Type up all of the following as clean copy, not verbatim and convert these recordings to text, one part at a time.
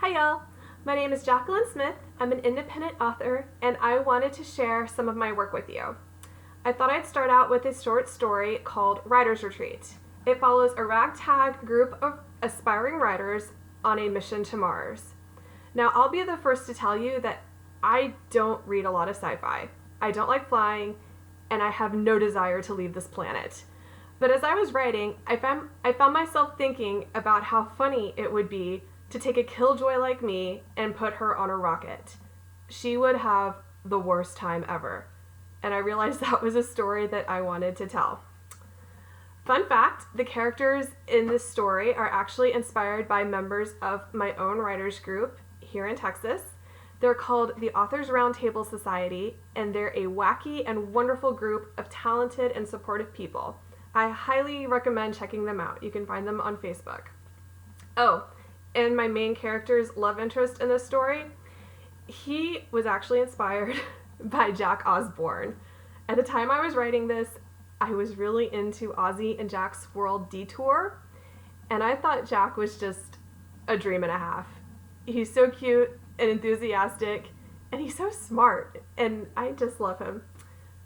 Hi y'all, my name is Jacqueline Smith. I'm an independent author and I wanted to share some of my work with you. I thought I'd start out with a short story called Writer's Retreat. It follows a ragtag group of aspiring writers on a mission to Mars. Now, I'll be the first to tell you that I don't read a lot of sci-fi. I don't like flying, and I have no desire to leave this planet. But as I was writing, I found myself thinking about how funny it would be to take a killjoy like me and put her on a rocket. She would have the worst time ever. And I realized that was a story that I wanted to tell. Fun fact, the characters in this story are actually inspired by members of my own writers group here in Texas. They're called the Authors Roundtable Society, and they're a wacky and wonderful group of talented and supportive people. I highly recommend checking them out. You can find them on Facebook. Oh, and my main character's love interest in this story, he was actually inspired by Jack Osborne. At the time I was writing this, I was really into Ozzy and Jack's World Detour, and I thought Jack was just a dream and a half. He's so cute and enthusiastic, and he's so smart, and I just love him.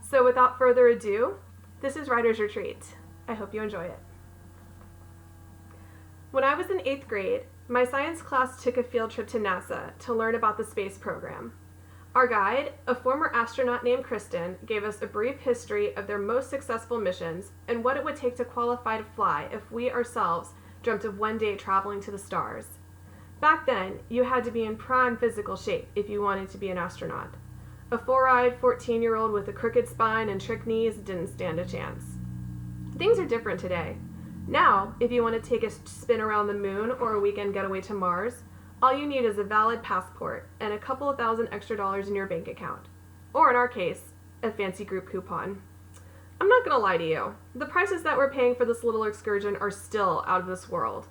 So without further ado, this is Writer's Retreat. I hope you enjoy it. When I was in 8th grade, my science class took a field trip to NASA to learn about the space program. Our guide, a former astronaut named Kristen, gave us a brief history of their most successful missions and what it would take to qualify to fly if we ourselves dreamt of one day traveling to the stars. Back then, you had to be in prime physical shape if you wanted to be an astronaut. A four-eyed 14-year-old with a crooked spine and trick knees didn't stand a chance. Things are different today. Now, if you want to take a spin around the moon or a weekend getaway to Mars, all you need is a valid passport and a couple of $1,000 extra in your bank account. Or in our case, a fancy group coupon. I'm not gonna lie to you, the prices that we're paying for this little excursion are still out of this world,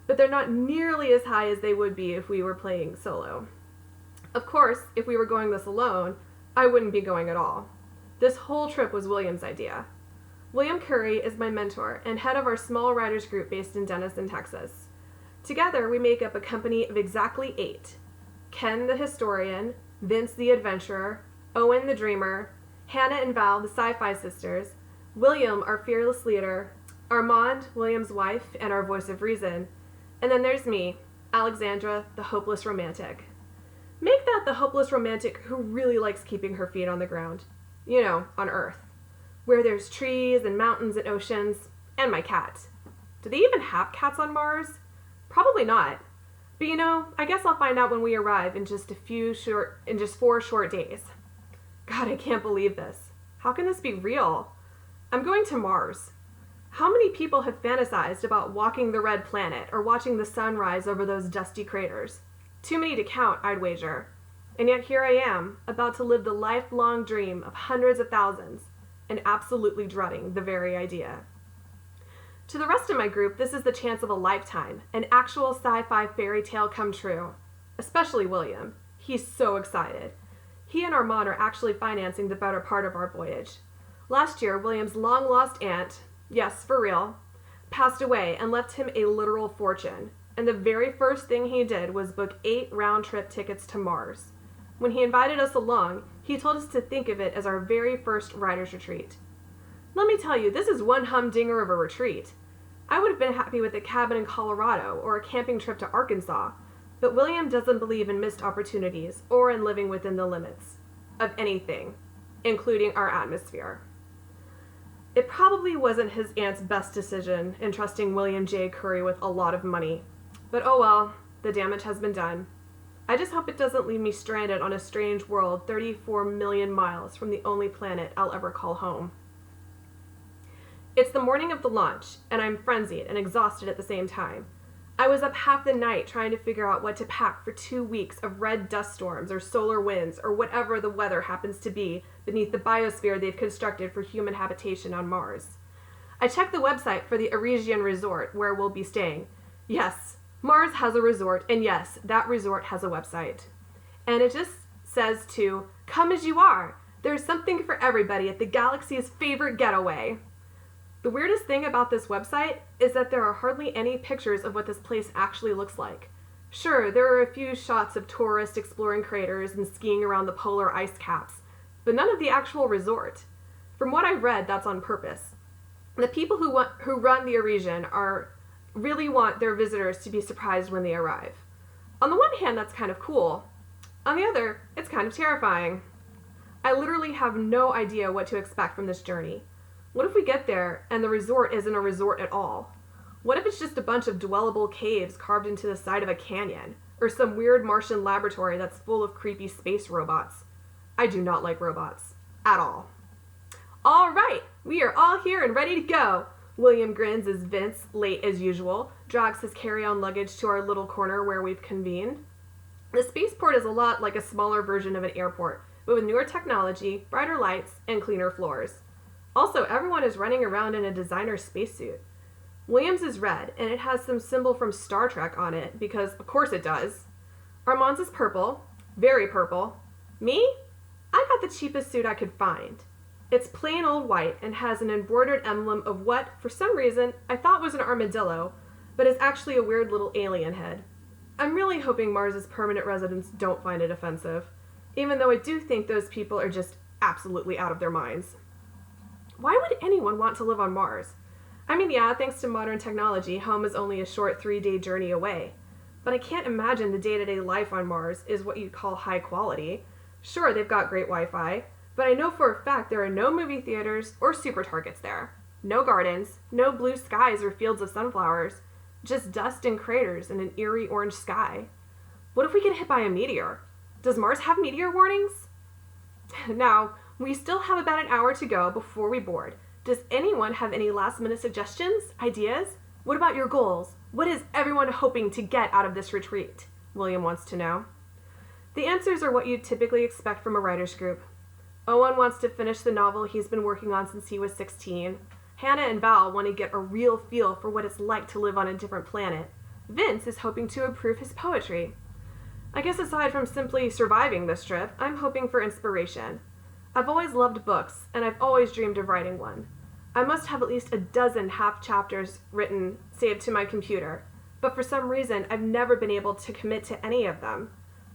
but they're not nearly as high as they would be if we were playing solo. Of course, if we were going this alone, I wouldn't be going at all. This whole trip was William's idea. William Curry is my mentor and head of our small writers group based in Denison, Texas. Together, we make up a company of exactly 8. Ken the historian, Vince the adventurer, Owen the dreamer, Hannah and Val the sci-fi sisters, William our fearless leader, Armand, William's wife and our voice of reason, and then there's me, Alexandra, the hopeless romantic. Make that the hopeless romantic who really likes keeping her feet on the ground. You know, on Earth. Where there's trees and mountains and oceans, and my cat. Do they even have cats on Mars? Probably not. But you know, I guess I'll find out when we arrive in just 4 short days. God, I can't believe this. How can this be real? I'm going to Mars. How many people have fantasized about walking the red planet or watching the sun rise over those dusty craters? Too many to count, I'd wager. And yet here I am, about to live the lifelong dream of hundreds of thousands, and absolutely dreading the very idea. To the rest of my group, this is the chance of a lifetime, an actual sci-fi fairy tale come true. Especially William. He's so excited. He and Armand are actually financing the better part of our voyage. Last year, William's long-lost aunt, yes, for real, passed away and left him a literal fortune. And the very first thing he did was book 8 round-trip tickets to Mars. When he invited us along, he told us to think of it as our very first writer's retreat. Let me tell you, this is one humdinger of a retreat. I would have been happy with a cabin in Colorado or a camping trip to Arkansas, but William doesn't believe in missed opportunities or in living within the limits of anything, including our atmosphere. It probably wasn't his aunt's best decision entrusting William J. Curry with a lot of money, but oh well, the damage has been done. I just hope it doesn't leave me stranded on a strange world 34 million miles from the only planet I'll ever call home. It's the morning of the launch, and I'm frenzied and exhausted at the same time. I was up half the night trying to figure out what to pack for 2 weeks of red dust storms or solar winds or whatever the weather happens to be beneath the biosphere they've constructed for human habitation on Mars. I checked the website for the Aresian Resort where we'll be staying. Yes, Mars has a resort, and yes, that resort has a website. And it just says to, come as you are. There's something for everybody at the galaxy's favorite getaway. The weirdest thing about this website is that there are hardly any pictures of what this place actually looks like. Sure, there are a few shots of tourists exploring craters and skiing around the polar ice caps, but none of the actual resort. From what I've read, that's on purpose. The people who run the region really want their visitors to be surprised when they arrive. On the one hand, that's kind of cool. On the other, it's kind of terrifying. I literally have no idea what to expect from this journey. What if we get there and the resort isn't a resort at all? What if it's just a bunch of dwellable caves carved into the side of a canyon, or some weird Martian laboratory that's full of creepy space robots? I do not like robots. At all. All right, we are all here and ready to go. William grins as Vince, late as usual, drags his carry-on luggage to our little corner where we've convened. The spaceport is a lot like a smaller version of an airport, but with newer technology, brighter lights, and cleaner floors. Also, everyone is running around in a designer spacesuit. William's is red, and it has some symbol from Star Trek on it, because of course it does. Armand's is purple, very purple. Me? I got the cheapest suit I could find. It's plain old white and has an embroidered emblem of what, for some reason, I thought was an armadillo, but is actually a weird little alien head. I'm really hoping Mars's permanent residents don't find it offensive, even though I do think those people are just absolutely out of their minds. Why would anyone want to live on Mars? I mean, yeah, thanks to modern technology, home is only a short 3-day journey away. But I can't imagine the day-to-day life on Mars is what you'd call high quality. Sure, they've got great Wi-Fi, but I know for a fact there are no movie theaters or super targets there. No gardens, no blue skies or fields of sunflowers, just dust and craters and an eerie orange sky. What if we get hit by a meteor? Does Mars have meteor warnings? Now, we still have about an hour to go before we board. Does anyone have any last-minute suggestions, ideas? What about your goals? What is everyone hoping to get out of this retreat? William wants to know. The answers are what you'd typically expect from a writer's group. Owen wants to finish the novel he's been working on since he was 16. Hannah and Val want to get a real feel for what it's like to live on a different planet. Vince is hoping to improve his poetry. I guess aside from simply surviving this trip, I'm hoping for inspiration. I've always loved books, and I've always dreamed of writing one. I must have at least a dozen half chapters written, saved to my computer, but for some reason I've never been able to commit to any of them.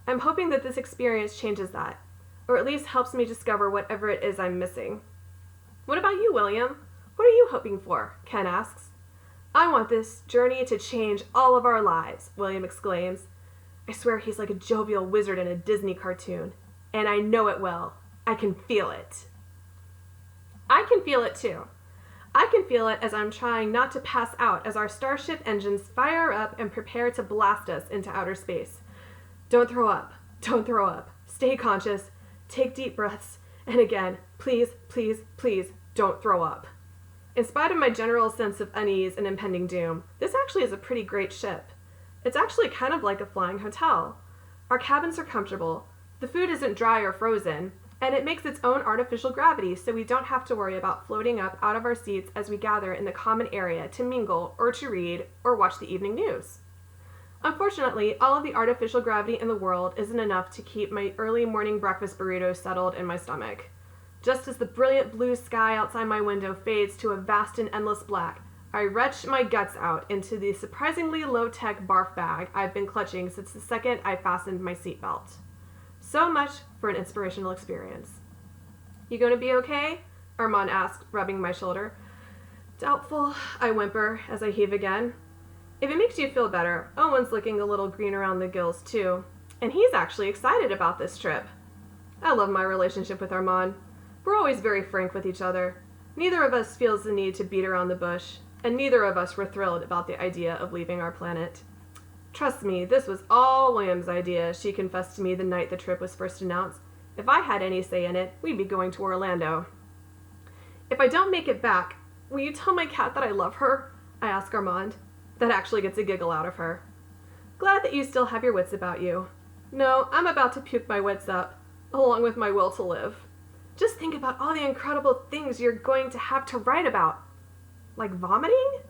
I'm hoping that this experience changes that, or at least helps me discover whatever it is I'm missing. What about you, William? What are you hoping for? Ken asks. I want this journey to change all of our lives, William exclaims. I swear he's like a jovial wizard in a Disney cartoon, and I know it will. I can feel it. I can feel it too. I can feel it as I'm trying not to pass out as our starship engines fire up and prepare to blast us into outer space. Don't throw up. Don't throw up. Stay conscious. Take deep breaths. And again, please, please, please don't throw up. In spite of my general sense of unease and impending doom, this actually is a pretty great ship. It's actually kind of like a flying hotel. Our cabins are comfortable. The food isn't dry or frozen. And it makes its own artificial gravity, so we don't have to worry about floating up out of our seats as we gather in the common area to mingle or to read or watch the evening news. Unfortunately, all of the artificial gravity in the world isn't enough to keep my early morning breakfast burrito settled in my stomach. Just as the brilliant blue sky outside my window fades to a vast and endless black, I retch my guts out into the surprisingly low-tech barf bag I've been clutching since the second I fastened my seatbelt. So much for an inspirational experience. You gonna be okay? Armand asked, rubbing my shoulder. Doubtful, I whimper as I heave again. If it makes you feel better, Owen's looking a little green around the gills too, and he's actually excited about this trip. I love my relationship with Armand. We're always very frank with each other. Neither of us feels the need to beat around the bush, and neither of us were thrilled about the idea of leaving our planet. Trust me, this was all William's idea, she confessed to me the night the trip was first announced. If I had any say in it, we'd be going to Orlando. If I don't make it back, will you tell my cat that I love her? I ask Armand. That actually gets a giggle out of her. Glad that you still have your wits about you. No, I'm about to puke my wits up, along with my will to live. Just think about all the incredible things you're going to have to write about. Like vomiting?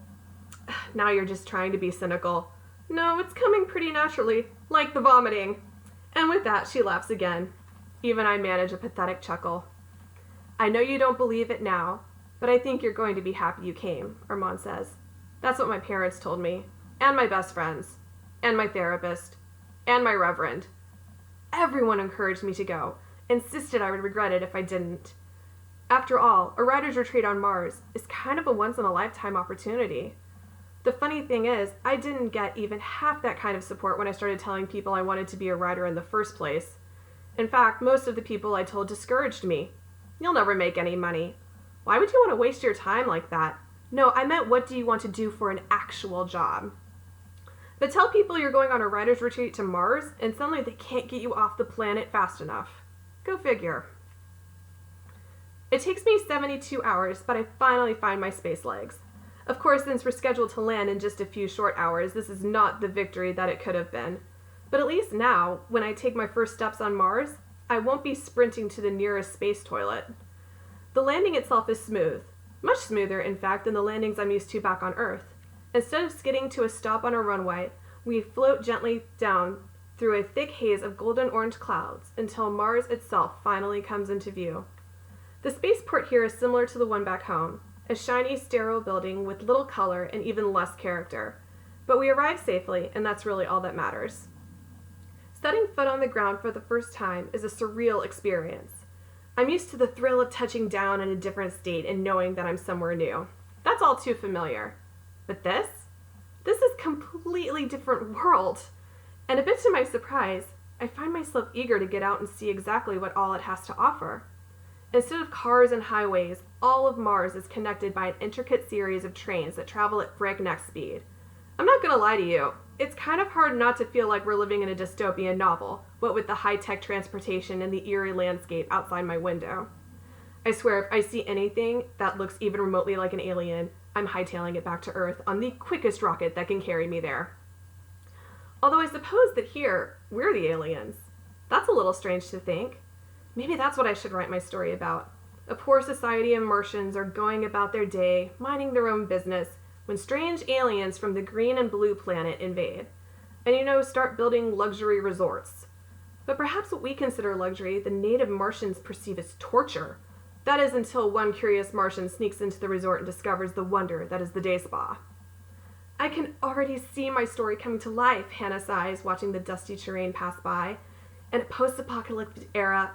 Now you're just trying to be cynical. No, it's coming pretty naturally, like the vomiting. And with that, she laughs again. Even I manage a pathetic chuckle. I know you don't believe it now, but I think you're going to be happy you came, Armand says. That's what my parents told me, and my best friends. and my therapist, and my reverend. Everyone encouraged me to go, insisted I would regret it if I didn't. After all, a writer's retreat on Mars is kind of a once-in-a-lifetime opportunity. The funny thing is, I didn't get even half that kind of support when I started telling people I wanted to be a writer in the first place. In fact, most of the people I told discouraged me. You'll never make any money. Why would you want to waste your time like that? No, I meant, what do you want to do for an actual job? But tell people you're going on a writer's retreat to Mars, and suddenly they can't get you off the planet fast enough. Go figure. It takes me 72 hours, but I finally find my space legs. Of course, since we're scheduled to land in just a few short hours, this is not the victory that it could have been. But at least now, when I take my first steps on Mars, I won't be sprinting to the nearest space toilet. The landing itself is smooth. Much smoother, in fact, than the landings I'm used to back on Earth. Instead of skidding to a stop on a runway, we float gently down through a thick haze of golden-orange clouds until Mars itself finally comes into view. The spaceport here is similar to the one back home, a shiny, sterile building with little color and even less character. But we arrive safely, and that's really all that matters. Setting foot on the ground for the first time is a surreal experience. I'm used to the thrill of touching down in a different state and knowing that I'm somewhere new. That's all too familiar. But this is a completely different world. And a bit to my surprise, I find myself eager to get out and see exactly what all it has to offer. Instead of cars and highways, all of Mars is connected by an intricate series of trains that travel at breakneck speed. I'm not gonna lie to you, it's kind of hard not to feel like we're living in a dystopian novel, what with the high-tech transportation and the eerie landscape outside my window. I swear, if I see anything that looks even remotely like an alien, I'm hightailing it back to Earth on the quickest rocket that can carry me there. Although I suppose that here, we're the aliens. That's a little strange to think. Maybe that's what I should write my story about. A poor society of Martians are going about their day, minding their own business, when strange aliens from the green and blue planet invade. And start building luxury resorts. But perhaps what we consider luxury, the native Martians perceive as torture. That is until one curious Martian sneaks into the resort and discovers the wonder that is the day spa. I can already see my story coming to life, Hannah sighs, watching the dusty terrain pass by. In a post-apocalyptic era,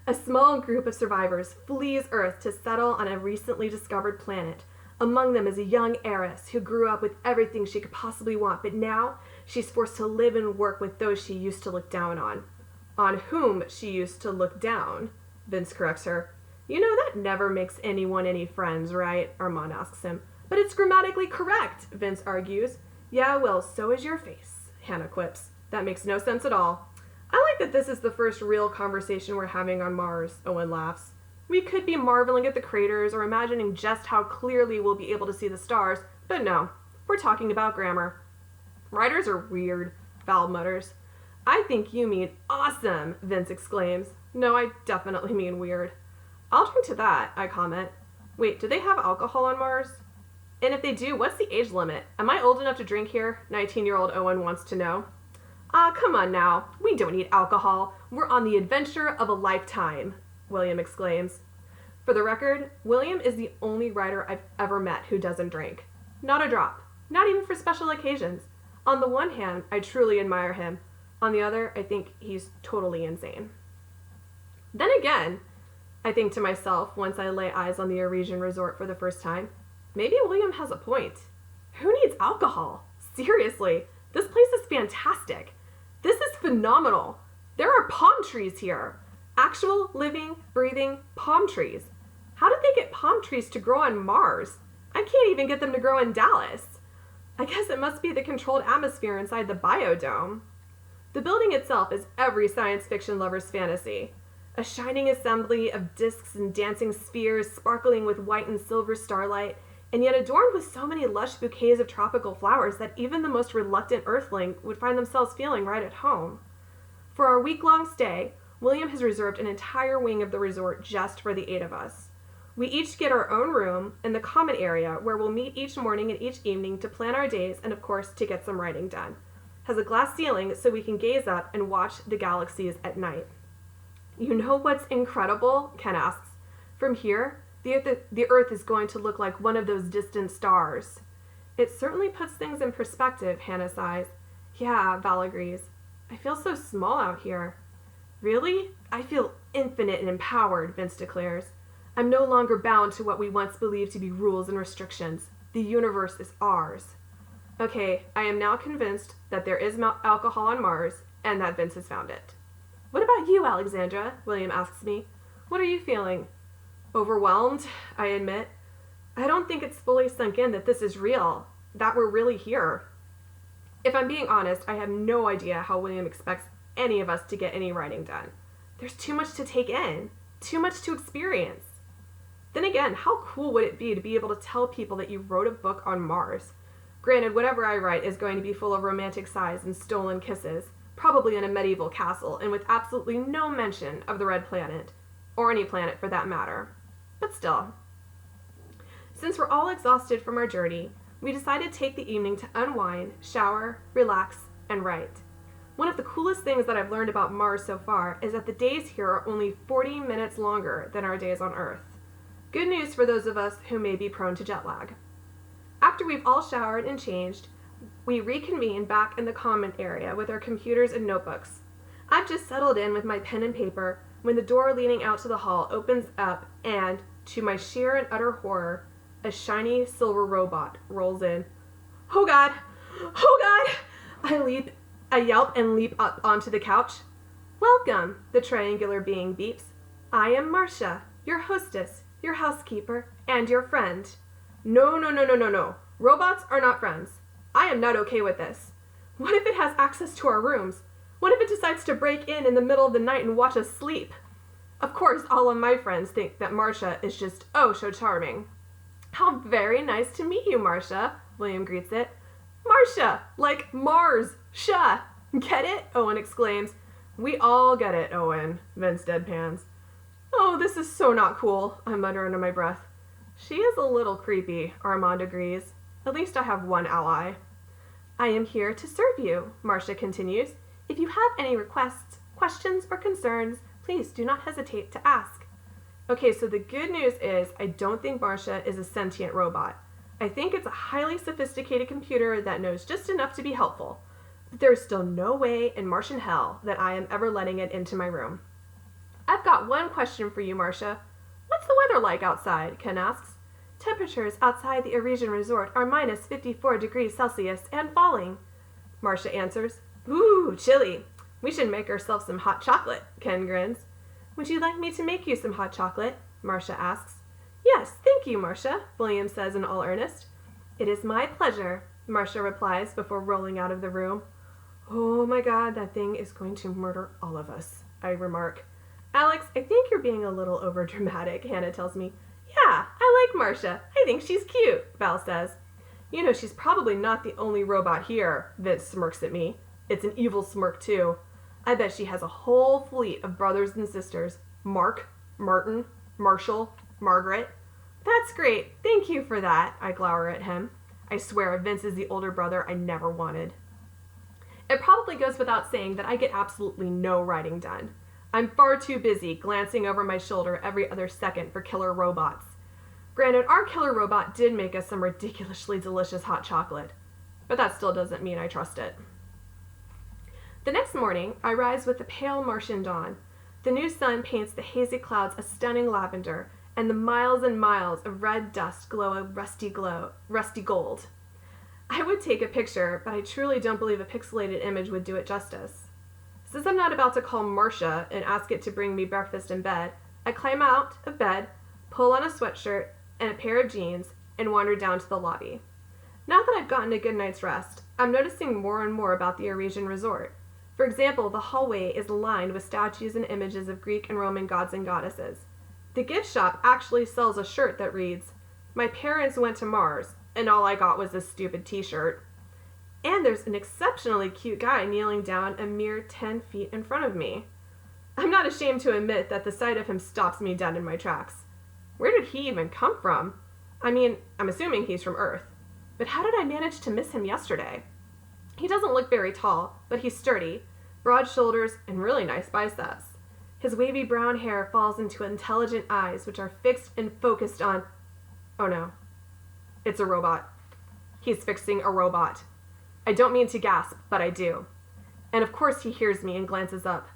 a small group of survivors flees Earth to settle on a recently discovered planet. Among them is a young heiress who grew up with everything she could possibly want, but now she's forced to live and work with those she used to look down on. On whom she used to look down, Vince corrects her. That never makes anyone any friends, right? Armand asks him. But it's grammatically correct, Vince argues. Yeah, well, so is your face, Hannah quips. That makes no sense at all. I like that this is the first real conversation we're having on Mars, Owen laughs. We could be marveling at the craters or imagining just how clearly we'll be able to see the stars, but no, we're talking about grammar. Writers are weird, Val mutters. I think you mean awesome, Vince exclaims. No, I definitely mean weird. I'll drink to that, I comment. Wait, do they have alcohol on Mars? And if they do, what's the age limit? Am I old enough to drink here? 19-year-old Owen wants to know. Come on now. We don't need alcohol. We're on the adventure of a lifetime, William exclaims. For the record, William is the only writer I've ever met who doesn't drink. Not a drop. Not even for special occasions. On the one hand, I truly admire him. On the other, I think he's totally insane. Then again, I think to myself once I lay eyes on the Eurasian resort for the first time, maybe William has a point. Who needs alcohol? Seriously, this place is fantastic. This is phenomenal. There are palm trees here. Actual, living, breathing palm trees. How did they get palm trees to grow on Mars? I can't even get them to grow in Dallas. I guess it must be the controlled atmosphere inside the biodome. The building itself is every science fiction lover's fantasy. A shining assembly of discs and dancing spheres sparkling with white and silver starlight, and yet adorned with so many lush bouquets of tropical flowers that even the most reluctant earthling would find themselves feeling right at home. For our week-long stay, William has reserved an entire wing of the resort just for the 8 of us. We each get our own room in the common area where we'll meet each morning and each evening to plan our days and, of course, to get some writing done. Has a glass ceiling so we can gaze up and watch the galaxies at night. You know what's incredible? Ken asks. From here, the Earth is going to look like one of those distant stars. It certainly puts things in perspective, Hannah sighs. Yeah, Val agrees. I feel so small out here. Really? I feel infinite and empowered, Vince declares. I'm no longer bound to what we once believed to be rules and restrictions. The universe is ours. Okay, I am now convinced that there is alcohol on Mars and that Vince has found it. What about you, Alexandra? William asks me. What are you feeling? Overwhelmed, I admit. I don't think it's fully sunk in that this is real, that we're really here. If I'm being honest, I have no idea how William expects any of us to get any writing done. There's too much to take in, too much to experience. Then again, how cool would it be to be able to tell people that you wrote a book on Mars? Granted, whatever I write is going to be full of romantic sighs and stolen kisses, probably in a medieval castle, and with absolutely no mention of the Red Planet, or any planet for that matter. But still. Since we're all exhausted from our journey, we decided to take the evening to unwind, shower, relax, and write. One of the coolest things that I've learned about Mars so far is that the days here are only 40 minutes longer than our days on Earth. Good news for those of us who may be prone to jet lag. After we've all showered and changed, we reconvene back in the common area with our computers and notebooks. I've just settled in with my pen and paper when the door leading out to the hall opens up and, to my sheer and utter horror, a shiny silver robot rolls in. Oh God! Oh God! I yelp and leap up onto the couch. Welcome, the triangular being beeps. I am Marcia, your hostess, your housekeeper, and your friend. No. Robots are not friends. I am not okay with this. What if it has access to our rooms? What if it decides to break in the middle of the night and watch us sleep? Of course, all of my friends think that Marcia is just oh so charming. How very nice to meet you, Marcia, William greets it. Marcia, like Mars, sha. Get it? Owen exclaims. We all get it, Owen, Vince deadpans. Oh, this is so not cool, I mutter under my breath. She is a little creepy, Armand agrees. At least I have one ally. I am here to serve you, Marcia continues. If you have any requests, questions, or concerns, please do not hesitate to ask. Okay, so the good news is I don't think Marcia is a sentient robot. I think it's a highly sophisticated computer that knows just enough to be helpful. But there's still no way in Martian hell that I am ever letting it into my room. I've got one question for you, Marcia. What's the weather like outside? Ken asks. Temperatures outside the Arisian resort are minus 54 degrees Celsius and falling. Marcia answers. Ooh, chilly. We should make ourselves some hot chocolate, Ken grins. Would you like me to make you some hot chocolate? Marcia asks. Yes, thank you, Marcia, William says in all earnest. It is my pleasure, Marcia replies before rolling out of the room. Oh my God, that thing is going to murder all of us, I remark. Alex, I think you're being a little overdramatic, Hannah tells me. Yeah, I like Marcia. I think she's cute, Val says. You know, she's probably not the only robot here, Vince smirks at me. It's an evil smirk, too. I bet she has a whole fleet of brothers and sisters. Mark, Martin, Marshall, Margaret. That's great. Thank you for that, I glower at him. I swear Vince is the older brother I never wanted. It probably goes without saying that I get absolutely no writing done. I'm far too busy glancing over my shoulder every other second for killer robots. Granted, our killer robot did make us some ridiculously delicious hot chocolate, but that still doesn't mean I trust it. The next morning, I rise with the pale Martian dawn. The new sun paints the hazy clouds a stunning lavender, and the miles and miles of red dust glow a rusty gold. I would take a picture, but I truly don't believe a pixelated image would do it justice. Since I'm not about to call Marcia and ask it to bring me breakfast in bed, I climb out of bed, pull on a sweatshirt and a pair of jeans, and wander down to the lobby. Now that I've gotten a good night's rest, I'm noticing more and more about the Arisian resort. For example, the hallway is lined with statues and images of Greek and Roman gods and goddesses. The gift shop actually sells a shirt that reads, "My parents went to Mars, and all I got was this stupid t-shirt." And there's an exceptionally cute guy kneeling down a mere 10 feet in front of me. I'm not ashamed to admit that the sight of him stops me dead in my tracks. Where did he even come from? I mean, I'm assuming he's from Earth. But how did I manage to miss him yesterday? He doesn't look very tall, but he's sturdy, broad shoulders, and really nice biceps. His wavy brown hair falls into intelligent eyes which are fixed and focused on... Oh no. It's a robot. He's fixing a robot. I don't mean to gasp, but I do. And of course he hears me and glances up.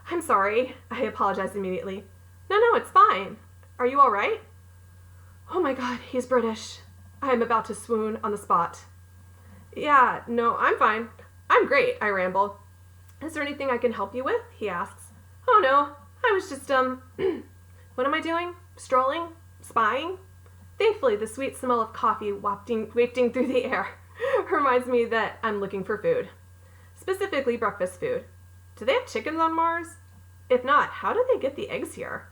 I'm sorry, I apologize immediately. No, it's fine. Are you all right? Oh my God, he's British. I am about to swoon on the spot. Yeah, no, I'm fine. I'm great, I ramble. Is there anything I can help you with? He asks. Oh no, I was just, what am I doing? Strolling? Spying? Thankfully, the sweet smell of coffee wafting through the air reminds me that I'm looking for food. Specifically breakfast food. Do they have chickens on Mars? If not, how do they get the eggs here?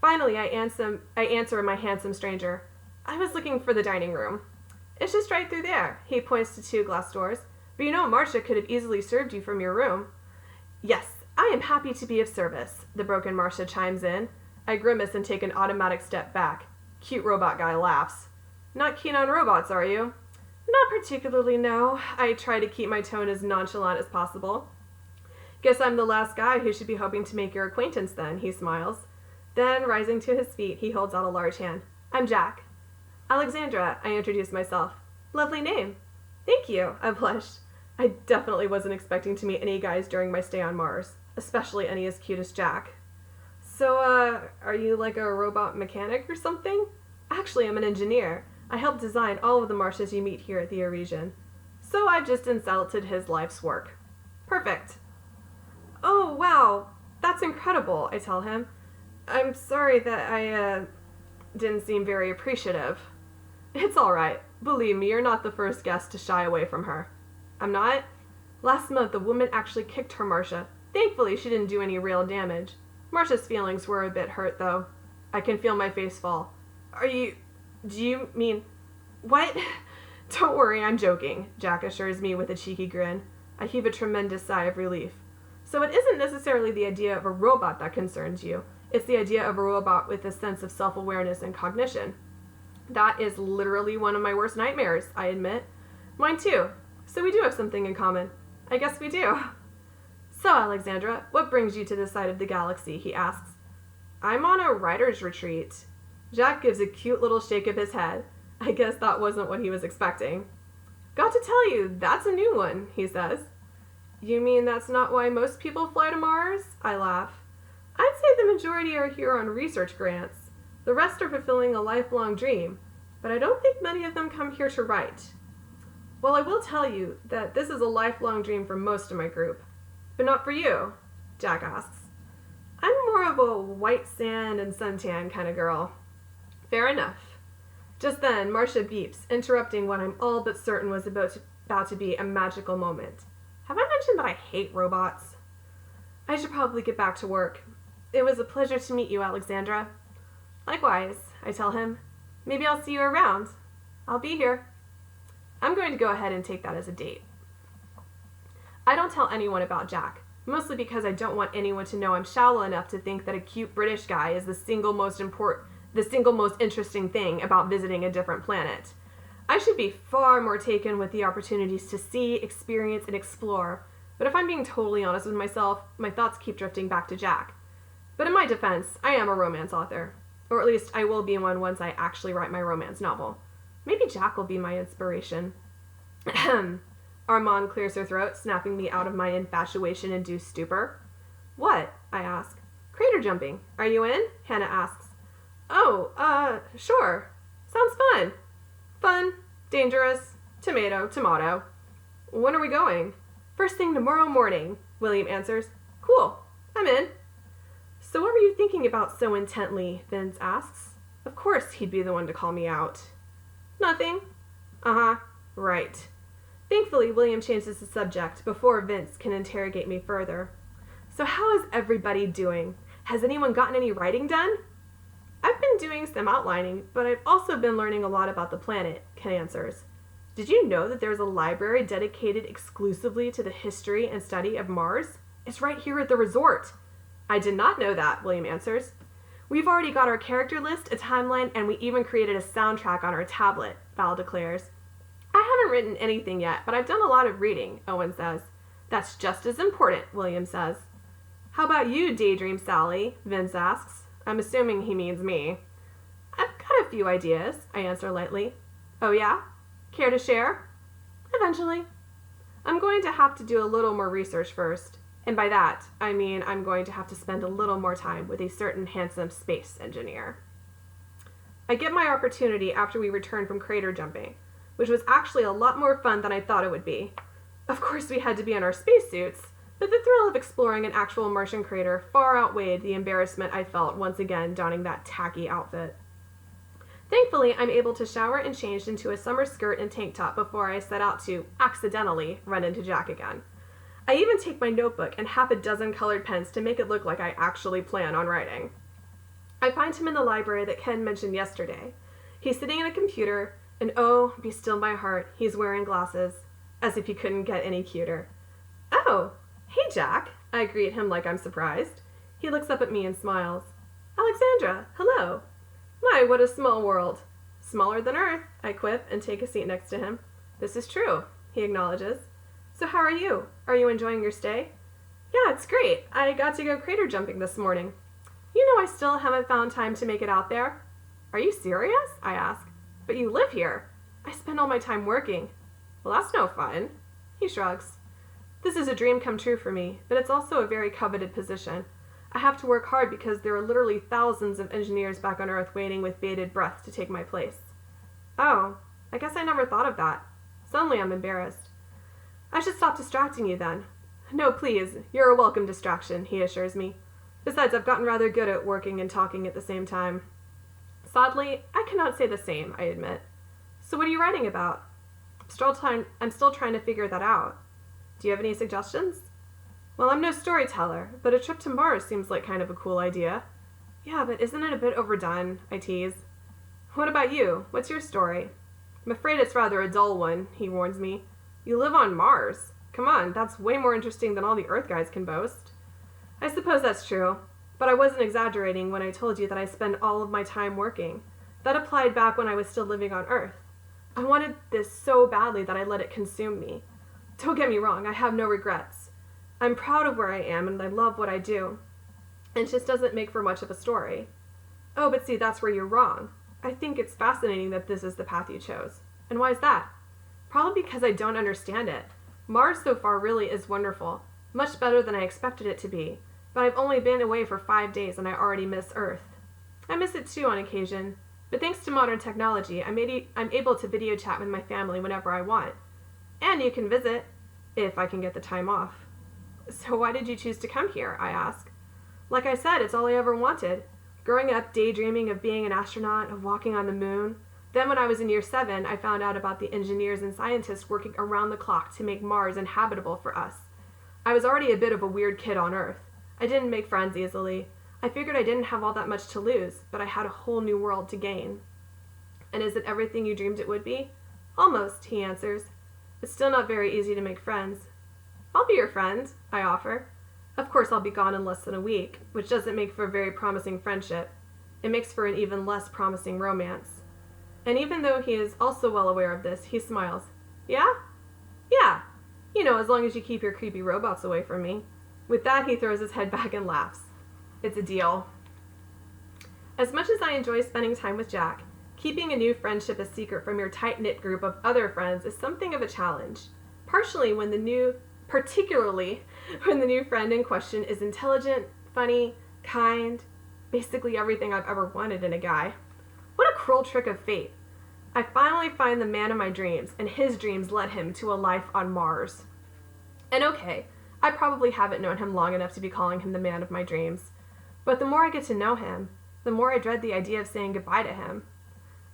Finally, I answer my handsome stranger. I was looking for the dining room. It's just right through there. He points to 2 glass doors. But you know, Marcia could have easily served you from your room. Yes, I am happy to be of service, the broken Marcia chimes in. I grimace and take an automatic step back. Cute robot guy laughs. Not keen on robots, are you? Not particularly, no. I try to keep my tone as nonchalant as possible. Guess I'm the last guy who should be hoping to make your acquaintance then, he smiles. Then, rising to his feet, he holds out a large hand. I'm Jack. Alexandra, I introduce myself. Lovely name. Thank you, I blushed. I definitely wasn't expecting to meet any guys during my stay on Mars, especially any as cute as Jack. So, are you like a robot mechanic or something? Actually, I'm an engineer. I helped design all of the Martians you meet here at the Eurasian. So I've just insulted his life's work. Perfect. Oh, wow. That's incredible, I tell him. I'm sorry that I, didn't seem very appreciative. It's all right. Believe me, you're not the first guest to shy away from her. I'm not? Last month, the woman actually kicked her Marcia. Thankfully, she didn't do any real damage. Marcia's feelings were a bit hurt, though. I can feel my face fall. Do you mean... What? Don't worry, I'm joking, Jack assures me with a cheeky grin. I heave a tremendous sigh of relief. So it isn't necessarily the idea of a robot that concerns you. It's the idea of a robot with a sense of self-awareness and cognition. That is literally one of my worst nightmares, I admit. Mine too. So we do have something in common. I guess we do. So, Alexandra, what brings you to this side of the galaxy? He asks. I'm on a writer's retreat. Jack gives a cute little shake of his head. I guess that wasn't what he was expecting. Got to tell you, that's a new one, he says. You mean that's not why most people fly to Mars? I laugh. I'd say the majority are here on research grants. The rest are fulfilling a lifelong dream, but I don't think many of them come here to write. Well, I will tell you that this is a lifelong dream for most of my group. But not for you, Jack asks. I'm more of a white sand and suntan kind of girl. Fair enough. Just then, Marcia beeps, interrupting what I'm all but certain was about to be a magical moment. Have I mentioned that I hate robots? I should probably get back to work. It was a pleasure to meet you, Alexandra. Likewise, I tell him. Maybe I'll see you around. I'll be here. I'm going to go ahead and take that as a date. I don't tell anyone about Jack, mostly because I don't want anyone to know I'm shallow enough to think that a cute British guy is the single most interesting thing about visiting a different planet. I should be far more taken with the opportunities to see, experience, and explore, but if I'm being totally honest with myself, my thoughts keep drifting back to Jack. But in my defense, I am a romance author, or at least I will be one once I actually write my romance novel. Maybe Jack will be my inspiration. Ahem. Armand clears her throat, snapping me out of my infatuation-induced stupor. What? I ask. Crater jumping. Are you in? Hannah asks. Oh, sure. Sounds fun. Fun. Dangerous. Tomato. When are we going? First thing tomorrow morning, William answers. Cool. I'm in. So what were you thinking about so intently? Vince asks. Of course he'd be the one to call me out. Nothing. Uh-huh. Right. Thankfully, William changes the subject before Vince can interrogate me further. So how is everybody doing? Has anyone gotten any writing done? I've been doing some outlining, but I've also been learning a lot about the planet, Ken answers. Did you know that there's a library dedicated exclusively to the history and study of Mars? It's right here at the resort. I did not know that, William answers. We've already got our character list, a timeline, and we even created a soundtrack on our tablet, Val declares. I haven't written anything yet, but I've done a lot of reading, Owen says. That's just as important, William says. How about you, Daydream Sally? Vince asks. I'm assuming he means me. I've got a few ideas, I answer lightly. Oh yeah? Care to share? Eventually. I'm going to have to do a little more research first. And by that, I mean I'm going to have to spend a little more time with a certain handsome space engineer. I get my opportunity after we return from crater jumping, which was actually a lot more fun than I thought it would be. Of course, we had to be in our spacesuits, but the thrill of exploring an actual Martian crater far outweighed the embarrassment I felt once again donning that tacky outfit. Thankfully, I'm able to shower and change into a summer skirt and tank top before I set out to, accidentally, run into Jack again. I even take my notebook and half a dozen colored pens to make it look like I actually plan on writing. I find him in the library that Ken mentioned yesterday. He's sitting at a computer, and oh, be still my heart, he's wearing glasses, as if he couldn't get any cuter. Oh, hey Jack, I greet him like I'm surprised. He looks up at me and smiles. Alexandra, hello. My, what a small world. Smaller than Earth, I quip and take a seat next to him. This is true, he acknowledges. So how are you? Are you enjoying your stay? Yeah, it's great. I got to go crater jumping this morning. You know I still haven't found time to make it out there. Are you serious? I ask. But you live here. I spend all my time working. Well, that's no fun. He shrugs. This is a dream come true for me, but it's also a very coveted position. I have to work hard because there are literally thousands of engineers back on Earth waiting with bated breath to take my place. Oh, I guess I never thought of that. Suddenly I'm embarrassed. I should stop distracting you then. No, please, you're a welcome distraction, he assures me. Besides, I've gotten rather good at working and talking at the same time. Sadly, I cannot say the same, I admit. So what are you writing about? I'm still trying to figure that out. Do you have any suggestions? Well, I'm no storyteller, but a trip to Mars seems like kind of a cool idea. Yeah, but isn't it a bit overdone? I tease. What about you? What's your story? I'm afraid it's rather a dull one, he warns me. You live on Mars. Come on, that's way more interesting than all the Earth guys can boast. I suppose that's true, but I wasn't exaggerating when I told you that I spend all of my time working. That applied back when I was still living on Earth. I wanted this so badly that I let it consume me. Don't get me wrong, I have no regrets. I'm proud of where I am and I love what I do. It just doesn't make for much of a story. Oh, but see, that's where you're wrong. I think it's fascinating that this is the path you chose. And why is that? Probably because I don't understand it. Mars so far really is wonderful, much better than I expected it to be, but I've only been away for 5 days and I already miss Earth. I miss it too on occasion, but thanks to modern technology, I'm able to video chat with my family whenever I want. And you can visit, if I can get the time off. So why did you choose to come here, I ask. Like I said, it's all I ever wanted. Growing up, daydreaming of being an astronaut, of walking on the moon. Then when I was in year 7, I found out about the engineers and scientists working around the clock to make Mars inhabitable for us. I was already a bit of a weird kid on Earth. I didn't make friends easily. I figured I didn't have all that much to lose, but I had a whole new world to gain. And is it everything you dreamed it would be? Almost, he answers. It's still not very easy to make friends. I'll be your friend, I offer. Of course I'll be gone in less than a week, which doesn't make for a very promising friendship. It makes for an even less promising romance. And even though he is also well aware of this, he smiles. Yeah? Yeah. You know, as long as you keep your creepy robots away from me. With that, he throws his head back and laughs. It's a deal. As much as I enjoy spending time with Jack, keeping a new friendship a secret from your tight-knit group of other friends is something of a challenge. Particularly when the new friend in question is intelligent, funny, kind, basically everything I've ever wanted in a guy. What a cruel trick of fate. I finally find the man of my dreams, and his dreams led him to a life on Mars. And okay, I probably haven't known him long enough to be calling him the man of my dreams. But the more I get to know him, the more I dread the idea of saying goodbye to him.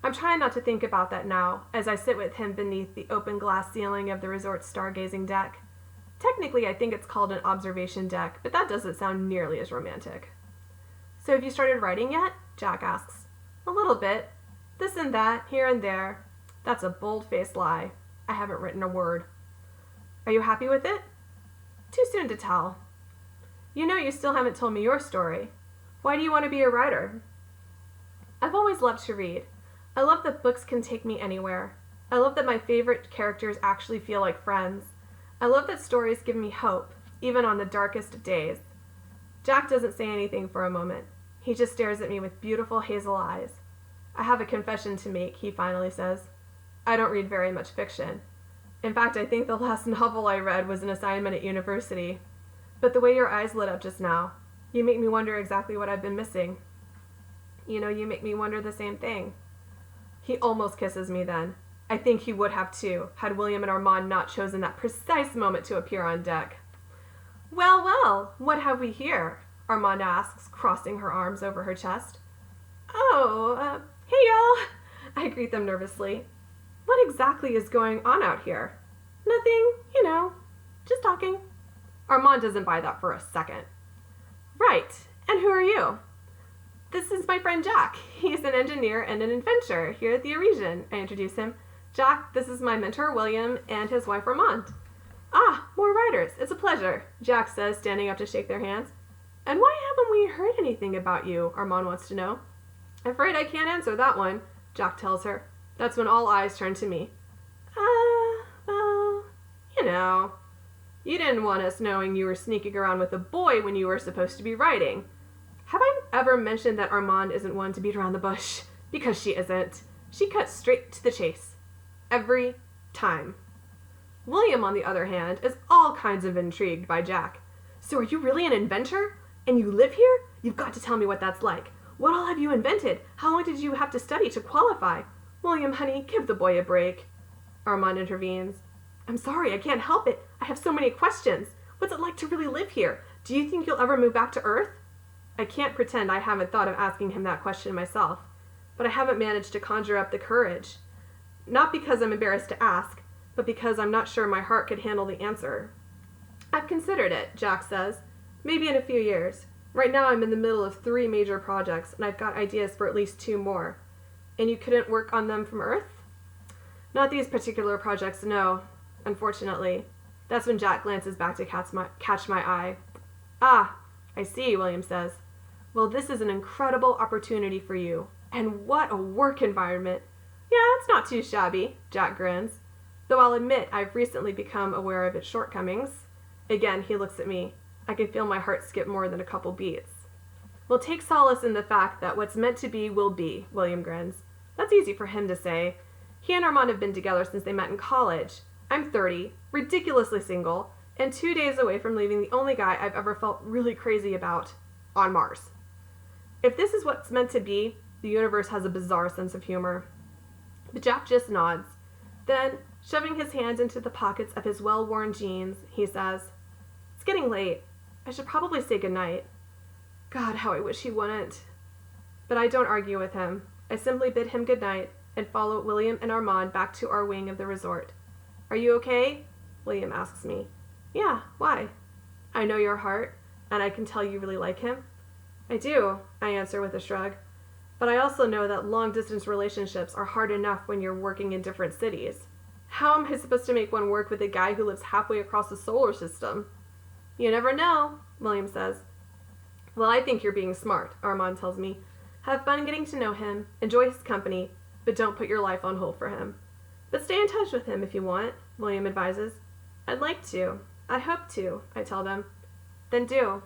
I'm trying not to think about that now, as I sit with him beneath the open glass ceiling of the resort's stargazing deck. Technically, I think it's called an observation deck, but that doesn't sound nearly as romantic. So have you started writing yet? Jack asks. A little bit. This and that, here and there. That's a bold-faced lie. I haven't written a word. Are you happy with it? Too soon to tell. You know you still haven't told me your story. Why do you want to be a writer? I've always loved to read. I love that books can take me anywhere. I love that my favorite characters actually feel like friends. I love that stories give me hope, even on the darkest of days. Jack doesn't say anything for a moment. He just stares at me with beautiful hazel eyes. I have a confession to make, he finally says. I don't read very much fiction. In fact, I think the last novel I read was an assignment at university. But the way your eyes lit up just now, you make me wonder exactly what I've been missing. You know, you make me wonder the same thing. He almost kisses me then. I think he would have too, had William and Armand not chosen that precise moment to appear on deck. Well, well, what have we here? Armand asks, crossing her arms over her chest. Oh, hey y'all, I greet them nervously. What exactly is going on out here? Nothing, just talking. Armand doesn't buy that for a second. Right, and who are you? This is my friend Jack. He's an engineer and an inventor here at the Arisian. I introduce him. Jack, this is my mentor, William, and his wife, Armand. Ah, more writers. It's a pleasure, Jack says, standing up to shake their hands. And why haven't we heard anything about you? Armand wants to know. Afraid I can't answer that one, Jack tells her. That's when all eyes turn to me. Well, you didn't want us knowing you were sneaking around with a boy when you were supposed to be writing. Have I ever mentioned that Armand isn't one to beat around the bush? Because she isn't. She cuts straight to the chase. Every time. William, on the other hand, is all kinds of intrigued by Jack. So are you really an inventor? And you live here? You've got to tell me what that's like. What all have you invented? How long did you have to study to qualify? William, honey, give the boy a break. Armand intervenes. I'm sorry, I can't help it. I have so many questions. What's it like to really live here? Do you think you'll ever move back to Earth? I can't pretend I haven't thought of asking him that question myself, but I haven't managed to conjure up the courage. Not because I'm embarrassed to ask, but because I'm not sure my heart could handle the answer. I've considered it, Jack says. Maybe in a few years. Right now I'm in the middle of 3 major projects, and I've got ideas for at least 2 more. And you couldn't work on them from Earth? Not these particular projects, no. Unfortunately. That's when Jack glances back to catch my eye. Ah, I see, William says. Well, this is an incredible opportunity for you. And what a work environment. Yeah, it's not too shabby, Jack grins. Though I'll admit I've recently become aware of its shortcomings. Again, he looks at me. I can feel my heart skip more than a couple beats. Well, take solace in the fact that what's meant to be will be, William grins. That's easy for him to say. He and Armand have been together since they met in college. I'm 30, ridiculously single, and 2 days away from leaving the only guy I've ever felt really crazy about on Mars. If this is what's meant to be, the universe has a bizarre sense of humor. But Jack just nods. Then, shoving his hands into the pockets of his well-worn jeans, he says, It's getting late. I should probably say goodnight. God, how I wish he wouldn't. But I don't argue with him. I simply bid him goodnight and follow William and Armand back to our wing of the resort. Are you okay? William asks me. Yeah, why? I know your heart, and I can tell you really like him. I do, I answer with a shrug. But I also know that long-distance relationships are hard enough when you're working in different cities. How am I supposed to make one work with a guy who lives halfway across the solar system? You never know, William says. Well, I think you're being smart, Armand tells me. Have fun getting to know him, enjoy his company, but don't put your life on hold for him. But stay in touch with him if you want, William advises. I'd like to. I hope to, I tell them. Then do.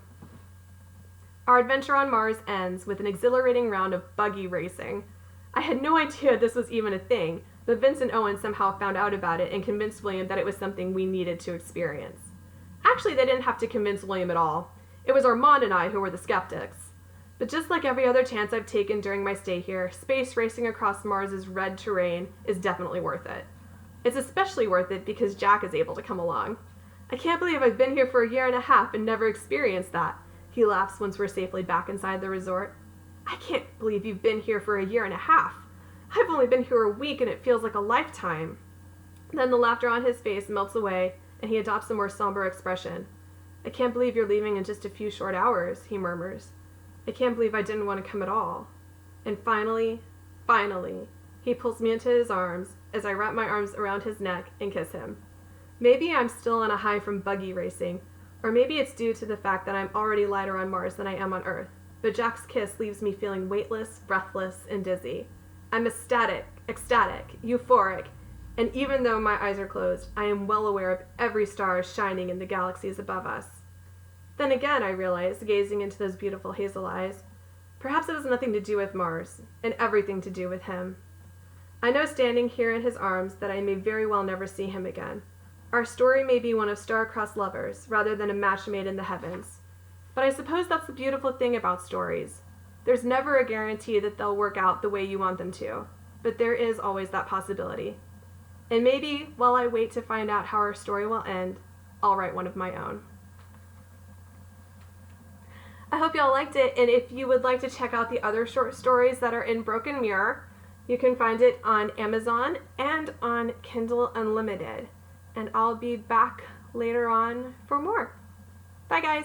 Our adventure on Mars ends with an exhilarating round of buggy racing. I had no idea this was even a thing, but Vince and Owen somehow found out about it and convinced William that it was something we needed to experience. Actually, they didn't have to convince William at all. It was Armand and I who were the skeptics. But just like every other chance I've taken during my stay here, space racing across Mars's red terrain is definitely worth it. It's especially worth it because Jack is able to come along. I can't believe I've been here for a year and a half and never experienced that, he laughs once we're safely back inside the resort. I can't believe you've been here for a year and a half. I've only been here a week and it feels like a lifetime. Then the laughter on his face melts away and he adopts a more somber expression. I can't believe you're leaving in just a few short hours, he murmurs. I can't believe I didn't want to come at all. And finally, he pulls me into his arms as I wrap my arms around his neck and kiss him. Maybe I'm still on a high from buggy racing, or maybe it's due to the fact that I'm already lighter on Mars than I am on Earth, but Jack's kiss leaves me feeling weightless, breathless, and dizzy. I'm ecstatic, euphoric, and even though my eyes are closed, I am well aware of every star shining in the galaxies above us. Then again, I realize, gazing into those beautiful hazel eyes, perhaps it has nothing to do with Mars, and everything to do with him. I know standing here in his arms that I may very well never see him again. Our story may be one of star-crossed lovers, rather than a match made in the heavens. But I suppose that's the beautiful thing about stories. There's never a guarantee that they'll work out the way you want them to, but there is always that possibility. And maybe, while I wait to find out how our story will end, I'll write one of my own. I hope y'all liked it, and if you would like to check out the other short stories that are in Broken Mirror, you can find it on Amazon and on Kindle Unlimited. And I'll be back later on for more. Bye, guys!